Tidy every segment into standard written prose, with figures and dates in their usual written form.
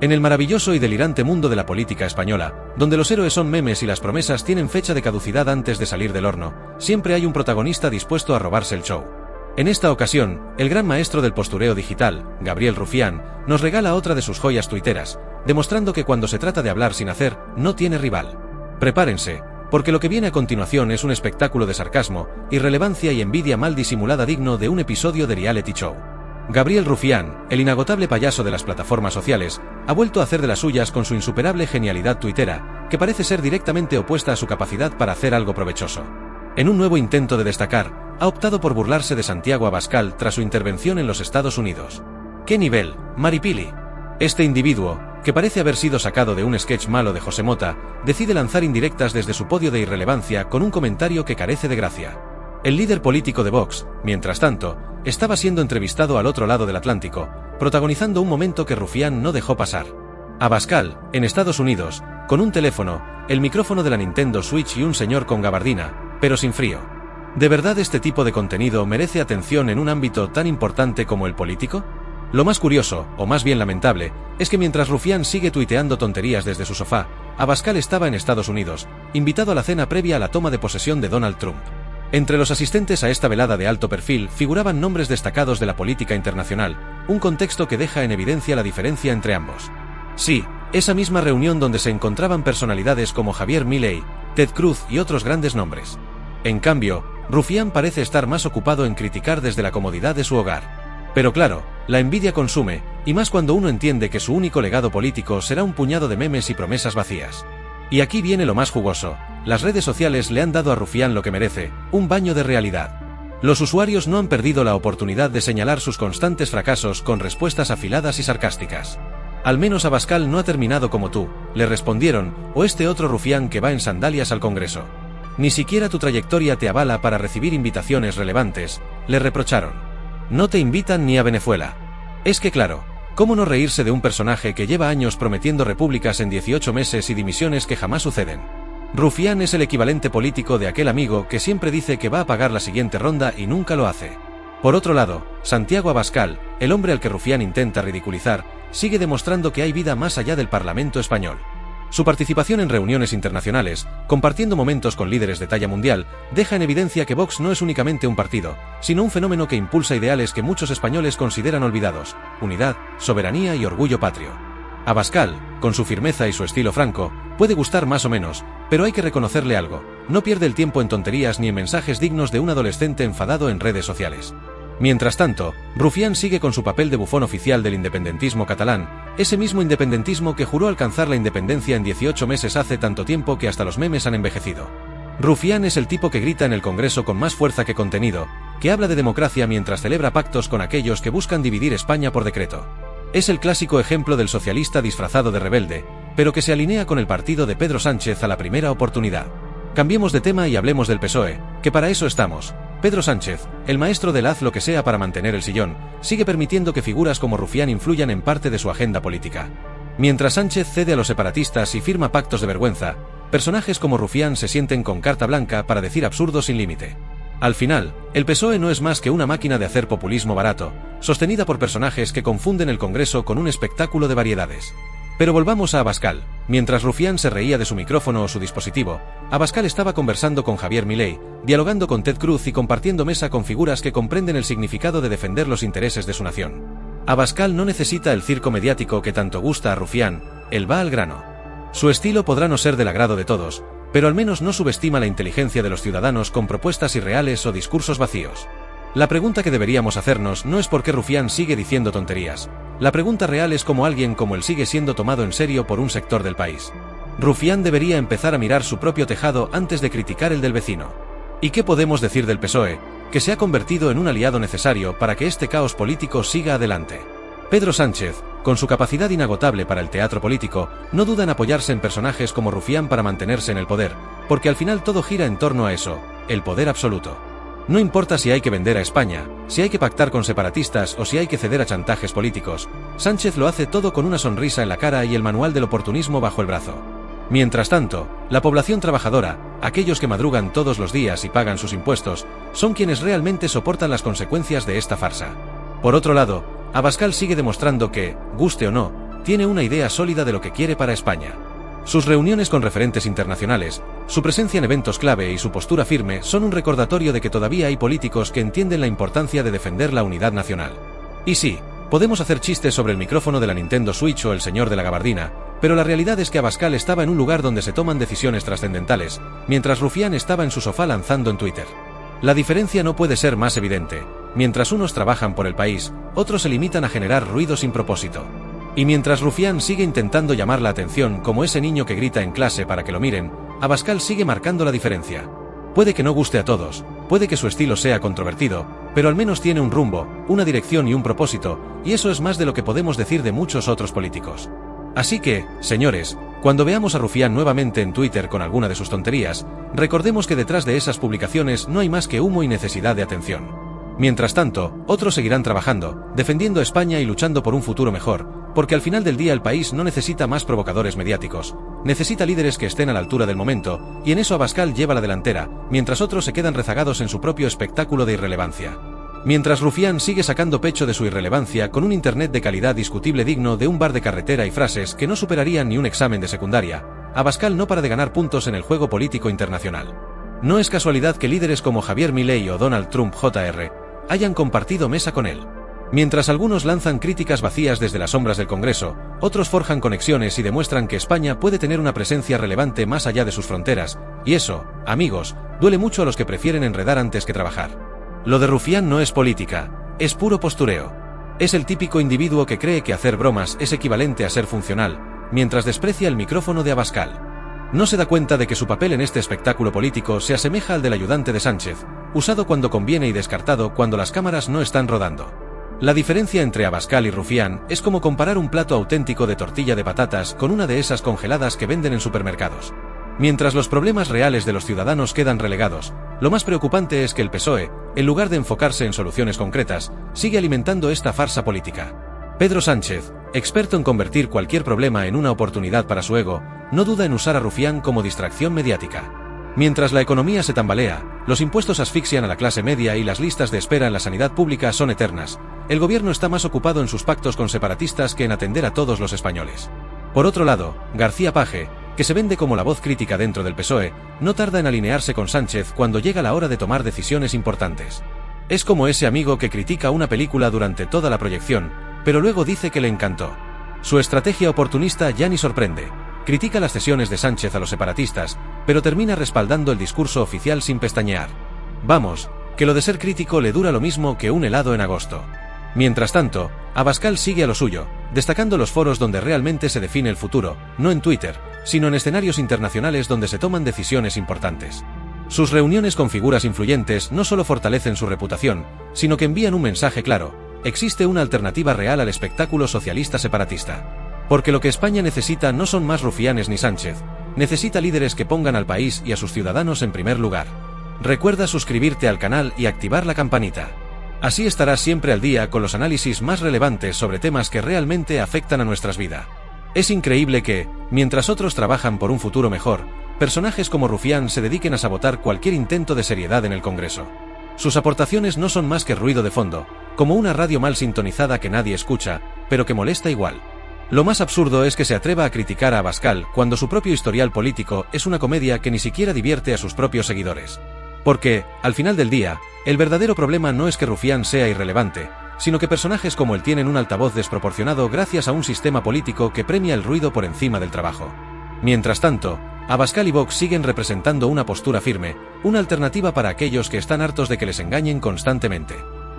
En el maravilloso y delirante mundo de la política española, donde los héroes son memes y las promesas tienen fecha de caducidad antes de salir del horno, siempre hay un protagonista dispuesto a robarse el show. En esta ocasión, el gran maestro del postureo digital, Gabriel Rufián, nos regala otra de sus joyas tuiteras, demostrando que cuando se trata de hablar sin hacer, no tiene rival. Prepárense, porque lo que viene a continuación es un espectáculo de sarcasmo, irrelevancia y envidia mal disimulada digno de un episodio de reality show. Gabriel Rufián, el inagotable payaso de las plataformas sociales, ha vuelto a hacer de las suyas con su insuperable genialidad tuitera, que parece ser directamente opuesta a su capacidad para hacer algo provechoso. En un nuevo intento de destacar, ha optado por burlarse de Santiago Abascal tras su intervención en los Estados Unidos. ¿Qué nivel, Maripili? Este individuo, que parece haber sido sacado de un sketch malo de José Mota, decide lanzar indirectas desde su podio de irrelevancia con un comentario que carece de gracia. El líder político de Vox, mientras tanto, estaba siendo entrevistado al otro lado del Atlántico, protagonizando un momento que Rufián no dejó pasar. Abascal, en Estados Unidos, con un teléfono, el micrófono de la Nintendo Switch y un señor con gabardina, pero sin frío. ¿De verdad este tipo de contenido merece atención en un ámbito tan importante como el político? Lo más curioso, o más bien lamentable, es que mientras Rufián sigue tuiteando tonterías desde su sofá, Abascal estaba en Estados Unidos, invitado a la cena previa a la toma de posesión de Donald Trump. Entre los asistentes a esta velada de alto perfil figuraban nombres destacados de la política internacional, un contexto que deja en evidencia la diferencia entre ambos. Sí, esa misma reunión donde se encontraban personalidades como Javier Milei, Ted Cruz y otros grandes nombres. En cambio, Rufián parece estar más ocupado en criticar desde la comodidad de su hogar. Pero claro, la envidia consume, y más cuando uno entiende que su único legado político será un puñado de memes y promesas vacías. Y aquí viene lo más jugoso, las redes sociales le han dado a Rufián lo que merece, un baño de realidad. Los usuarios no han perdido la oportunidad de señalar sus constantes fracasos con respuestas afiladas y sarcásticas. Al menos Abascal no ha terminado como tú, le respondieron, o este otro Rufián que va en sandalias al Congreso. Ni siquiera tu trayectoria te avala para recibir invitaciones relevantes, le reprocharon. No te invitan ni a Venezuela. Es que claro, ¿cómo no reírse de un personaje que lleva años prometiendo repúblicas en 18 meses y dimisiones que jamás suceden? Rufián es el equivalente político de aquel amigo que siempre dice que va a pagar la siguiente ronda y nunca lo hace. Por otro lado, Santiago Abascal, el hombre al que Rufián intenta ridiculizar, sigue demostrando que hay vida más allá del Parlamento español. Su participación en reuniones internacionales, compartiendo momentos con líderes de talla mundial, deja en evidencia que Vox no es únicamente un partido, sino un fenómeno que impulsa ideales que muchos españoles consideran olvidados: unidad, soberanía y orgullo patrio. Abascal, con su firmeza y su estilo franco, puede gustar más o menos, pero hay que reconocerle algo: no pierde el tiempo en tonterías ni en mensajes dignos de un adolescente enfadado en redes sociales. Mientras tanto, Rufián sigue con su papel de bufón oficial del independentismo catalán, ese mismo independentismo que juró alcanzar la independencia en 18 meses hace tanto tiempo que hasta los memes han envejecido. Rufián es el tipo que grita en el Congreso con más fuerza que contenido, que habla de democracia mientras celebra pactos con aquellos que buscan dividir España por decreto. Es el clásico ejemplo del socialista disfrazado de rebelde, pero que se alinea con el partido de Pedro Sánchez a la primera oportunidad. Cambiemos de tema y hablemos del PSOE, que para eso estamos. Pedro Sánchez, el maestro del haz lo que sea para mantener el sillón, sigue permitiendo que figuras como Rufián influyan en parte de su agenda política. Mientras Sánchez cede a los separatistas y firma pactos de vergüenza, personajes como Rufián se sienten con carta blanca para decir absurdos sin límite. Al final, el PSOE no es más que una máquina de hacer populismo barato, sostenida por personajes que confunden el Congreso con un espectáculo de variedades. Pero volvamos a Abascal. Mientras Rufián se reía de su micrófono o su dispositivo, Abascal estaba conversando con Javier Milei, dialogando con Ted Cruz y compartiendo mesa con figuras que comprenden el significado de defender los intereses de su nación. Abascal no necesita el circo mediático que tanto gusta a Rufián, él va al grano. Su estilo podrá no ser del agrado de todos, pero al menos no subestima la inteligencia de los ciudadanos con propuestas irreales o discursos vacíos. La pregunta que deberíamos hacernos no es por qué Rufián sigue diciendo tonterías. La pregunta real es cómo alguien como él sigue siendo tomado en serio por un sector del país. Rufián debería empezar a mirar su propio tejado antes de criticar el del vecino. ¿Y qué podemos decir del PSOE, que se ha convertido en un aliado necesario para que este caos político siga adelante? Pedro Sánchez, con su capacidad inagotable para el teatro político, no duda en apoyarse en personajes como Rufián para mantenerse en el poder, porque al final todo gira en torno a eso, el poder absoluto. No importa si hay que vender a España, si hay que pactar con separatistas o si hay que ceder a chantajes políticos, Sánchez lo hace todo con una sonrisa en la cara y el manual del oportunismo bajo el brazo. Mientras tanto, la población trabajadora, aquellos que madrugan todos los días y pagan sus impuestos, son quienes realmente soportan las consecuencias de esta farsa. Por otro lado, Abascal sigue demostrando que, guste o no, tiene una idea sólida de lo que quiere para España. Sus reuniones con referentes internacionales, su presencia en eventos clave y su postura firme son un recordatorio de que todavía hay políticos que entienden la importancia de defender la unidad nacional. Y sí, podemos hacer chistes sobre el micrófono de la Nintendo Switch o el señor de la gabardina, pero la realidad es que Abascal estaba en un lugar donde se toman decisiones trascendentales, mientras Rufián estaba en su sofá lanzando en Twitter. La diferencia no puede ser más evidente. Mientras unos trabajan por el país, otros se limitan a generar ruido sin propósito. Y mientras Rufián sigue intentando llamar la atención como ese niño que grita en clase para que lo miren, Abascal sigue marcando la diferencia. Puede que no guste a todos, puede que su estilo sea controvertido, pero al menos tiene un rumbo, una dirección y un propósito, y eso es más de lo que podemos decir de muchos otros políticos. Así que, señores, cuando veamos a Rufián nuevamente en Twitter con alguna de sus tonterías, recordemos que detrás de esas publicaciones no hay más que humo y necesidad de atención. Mientras tanto, otros seguirán trabajando, defendiendo a España y luchando por un futuro mejor, porque al final del día el país no necesita más provocadores mediáticos, necesita líderes que estén a la altura del momento, y en eso Abascal lleva la delantera, mientras otros se quedan rezagados en su propio espectáculo de irrelevancia. Mientras Rufián sigue sacando pecho de su irrelevancia con un internet de calidad discutible digno de un bar de carretera y frases que no superarían ni un examen de secundaria, Abascal no para de ganar puntos en el juego político internacional. No es casualidad que líderes como Javier Milei o Donald Trump Jr. hayan compartido mesa con él. Mientras algunos lanzan críticas vacías desde las sombras del Congreso, otros forjan conexiones y demuestran que España puede tener una presencia relevante más allá de sus fronteras, y eso, amigos, duele mucho a los que prefieren enredar antes que trabajar. Lo de Rufián no es política, es puro postureo. Es el típico individuo que cree que hacer bromas es equivalente a ser funcional, mientras desprecia el micrófono de Abascal. No se da cuenta de que su papel en este espectáculo político se asemeja al del ayudante de Sánchez, usado cuando conviene y descartado cuando las cámaras no están rodando. La diferencia entre Abascal y Rufián es como comparar un plato auténtico de tortilla de patatas con una de esas congeladas que venden en supermercados. Mientras los problemas reales de los ciudadanos quedan relegados, lo más preocupante es que el PSOE, en lugar de enfocarse en soluciones concretas, sigue alimentando esta farsa política. Pedro Sánchez, experto en convertir cualquier problema en una oportunidad para su ego, no duda en usar a Rufián como distracción mediática. Mientras la economía se tambalea, los impuestos asfixian a la clase media y las listas de espera en la sanidad pública son eternas, el gobierno está más ocupado en sus pactos con separatistas que en atender a todos los españoles. Por otro lado, García Page, que se vende como la voz crítica dentro del PSOE, no tarda en alinearse con Sánchez cuando llega la hora de tomar decisiones importantes. Es como ese amigo que critica una película durante toda la proyección, pero luego dice que le encantó. Su estrategia oportunista ya ni sorprende. Critica las cesiones de Sánchez a los separatistas, pero termina respaldando el discurso oficial sin pestañear. Vamos, que lo de ser crítico le dura lo mismo que un helado en agosto. Mientras tanto, Abascal sigue a lo suyo, destacando los foros donde realmente se define el futuro, no en Twitter, sino en escenarios internacionales donde se toman decisiones importantes. Sus reuniones con figuras influyentes no solo fortalecen su reputación, sino que envían un mensaje claro: existe una alternativa real al espectáculo socialista separatista. Porque lo que España necesita no son más Rufianes ni Sánchez, necesita líderes que pongan al país y a sus ciudadanos en primer lugar. Recuerda suscribirte al canal y activar la campanita. Así estarás siempre al día con los análisis más relevantes sobre temas que realmente afectan a nuestras vidas. Es increíble que, mientras otros trabajan por un futuro mejor, personajes como Rufián se dediquen a sabotar cualquier intento de seriedad en el Congreso. Sus aportaciones no son más que ruido de fondo, como una radio mal sintonizada que nadie escucha, pero que molesta igual. Lo más absurdo es que se atreva a criticar a Abascal cuando su propio historial político es una comedia que ni siquiera divierte a sus propios seguidores. Porque, al final del día, el verdadero problema no es que Rufián sea irrelevante, sino que personajes como él tienen un altavoz desproporcionado gracias a un sistema político que premia el ruido por encima del trabajo. Mientras tanto, Abascal y Vox siguen representando una postura firme, una alternativa para aquellos que están hartos de que les engañen constantemente.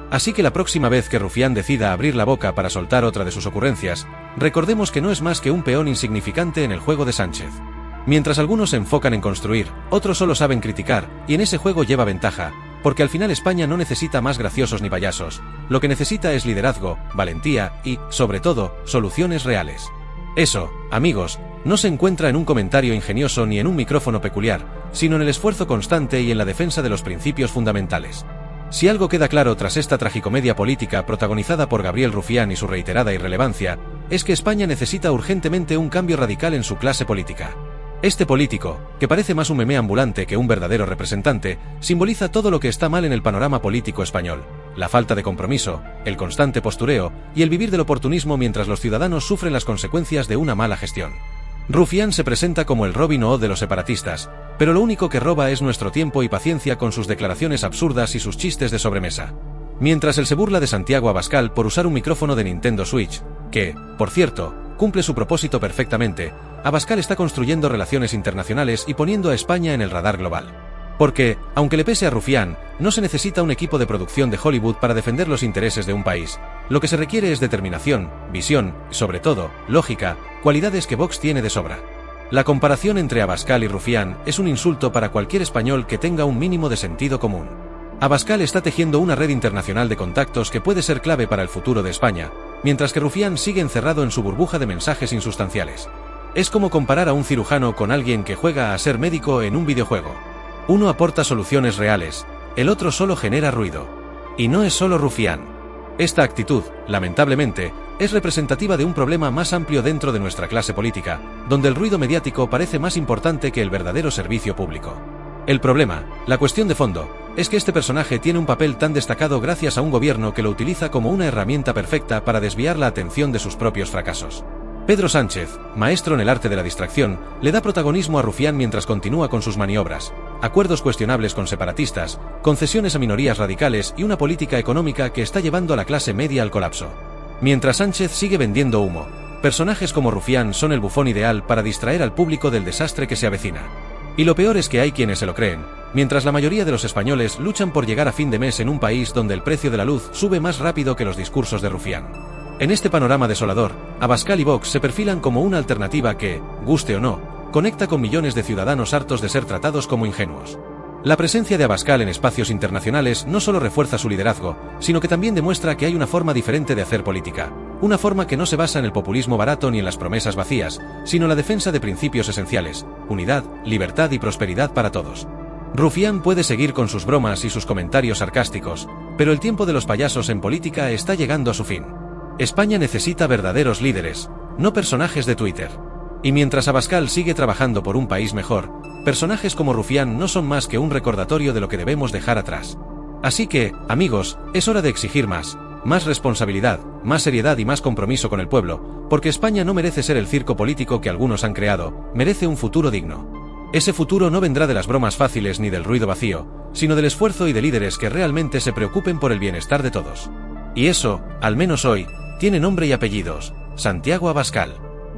Así que la próxima vez que Rufián decida abrir la boca para soltar otra de sus ocurrencias, recordemos que no es más que un peón insignificante en el juego de Sánchez. Mientras algunos se enfocan en construir, otros solo saben criticar, y en ese juego lleva ventaja, porque al final España no necesita más graciosos ni payasos, lo que necesita es liderazgo, valentía y, sobre todo, soluciones reales. Eso, amigos, no se encuentra en un comentario ingenioso ni en un micrófono peculiar, sino en el esfuerzo constante y en la defensa de los principios fundamentales. Si algo queda claro tras esta tragicomedia política protagonizada por Gabriel Rufián y su reiterada irrelevancia, es que España necesita urgentemente un cambio radical en su clase política. Este político, que parece más un meme ambulante que un verdadero representante, simboliza todo lo que está mal en el panorama político español. la falta de compromiso, el constante postureo y el vivir del oportunismo mientras los ciudadanos sufren las consecuencias de una mala gestión. Rufián se presenta como el Robin Hood de los separatistas, pero lo único que roba es nuestro tiempo y paciencia con sus declaraciones absurdas y sus chistes de sobremesa. Mientras él se burla de Santiago Abascal por usar un micrófono de Nintendo Switch, que, por cierto, cumple su propósito perfectamente, Abascal está construyendo relaciones internacionales y poniendo a España en el radar global. Porque, aunque le pese a Rufián, no se necesita un equipo de producción de Hollywood para defender los intereses de un país. Lo que se requiere es determinación, visión, y sobre todo, lógica, cualidades que Vox tiene de sobra. La comparación entre Abascal y Rufián es un insulto para cualquier español que tenga un mínimo de sentido común. Abascal está tejiendo una red internacional de contactos que puede ser clave para el futuro de España, mientras que Rufián sigue encerrado en su burbuja de mensajes insustanciales. Es como comparar a un cirujano con alguien que juega a ser médico en un videojuego. Uno aporta soluciones reales, el otro solo genera ruido. Y no es solo Rufián. Esta actitud, lamentablemente, es representativa de un problema más amplio dentro de nuestra clase política, donde el ruido mediático parece más importante que el verdadero servicio público. El problema, la cuestión de fondo, es que este personaje tiene un papel tan destacado gracias a un gobierno que lo utiliza como una herramienta perfecta para desviar la atención de sus propios fracasos. Pedro Sánchez, maestro en el arte de la distracción, le da protagonismo a Rufián mientras continúa con sus maniobras, acuerdos cuestionables con separatistas, concesiones a minorías radicales y una política económica que está llevando a la clase media al colapso. Mientras Sánchez sigue vendiendo humo, personajes como Rufián son el bufón ideal para distraer al público del desastre que se avecina. Y lo peor es que hay quienes se lo creen, mientras la mayoría de los españoles luchan por llegar a fin de mes en un país donde el precio de la luz sube más rápido que los discursos de Rufián. En este panorama desolador, Abascal y Vox se perfilan como una alternativa que, guste o no, conecta con millones de ciudadanos hartos de ser tratados como ingenuos. La presencia de Abascal en espacios internacionales no solo refuerza su liderazgo, sino que también demuestra que hay una forma diferente de hacer política, una forma que no se basa en el populismo barato ni en las promesas vacías, sino en la defensa de principios esenciales, unidad, libertad y prosperidad para todos. Rufián puede seguir con sus bromas y sus comentarios sarcásticos, pero el tiempo de los payasos en política está llegando a su fin. España necesita verdaderos líderes, no personajes de Twitter. Y mientras Abascal sigue trabajando por un país mejor, personajes como Rufián no son más que un recordatorio de lo que debemos dejar atrás. Así que, amigos, es hora de exigir más responsabilidad, más seriedad y más compromiso con el pueblo, porque España no merece ser el circo político que algunos han creado, merece un futuro digno. Ese futuro no vendrá de las bromas fáciles ni del ruido vacío, sino del esfuerzo y de líderes que realmente se preocupen por el bienestar de todos. Y eso, al menos hoy, tiene nombre y apellidos: Santiago Abascal.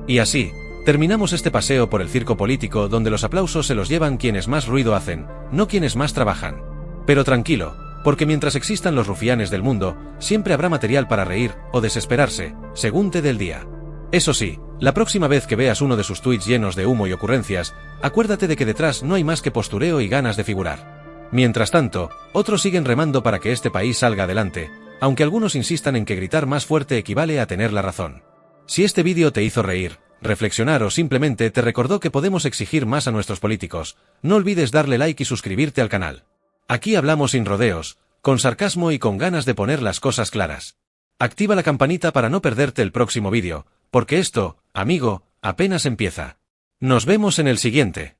Y así, terminamos este paseo por el circo político donde los aplausos se los llevan quienes más ruido hacen, no quienes más trabajan. Pero tranquilo, porque mientras existan los rufianes del mundo, siempre habrá material para reír o desesperarse, según te dé el día. Eso sí, la próxima vez que veas uno de sus tweets llenos de humo y ocurrencias, acuérdate de que detrás no hay más que postureo y ganas de figurar. Mientras tanto, otros siguen remando para que este país salga adelante, aunque algunos insistan en que gritar más fuerte equivale a tener la razón. Si este vídeo te hizo reír, reflexionar o simplemente te recordó que podemos exigir más a nuestros políticos, no olvides darle like y suscribirte al canal. Aquí hablamos sin rodeos, con sarcasmo y con ganas de poner las cosas claras. Activa la campanita para no perderte el próximo vídeo, porque esto, amigo, apenas empieza. Nos vemos en el siguiente.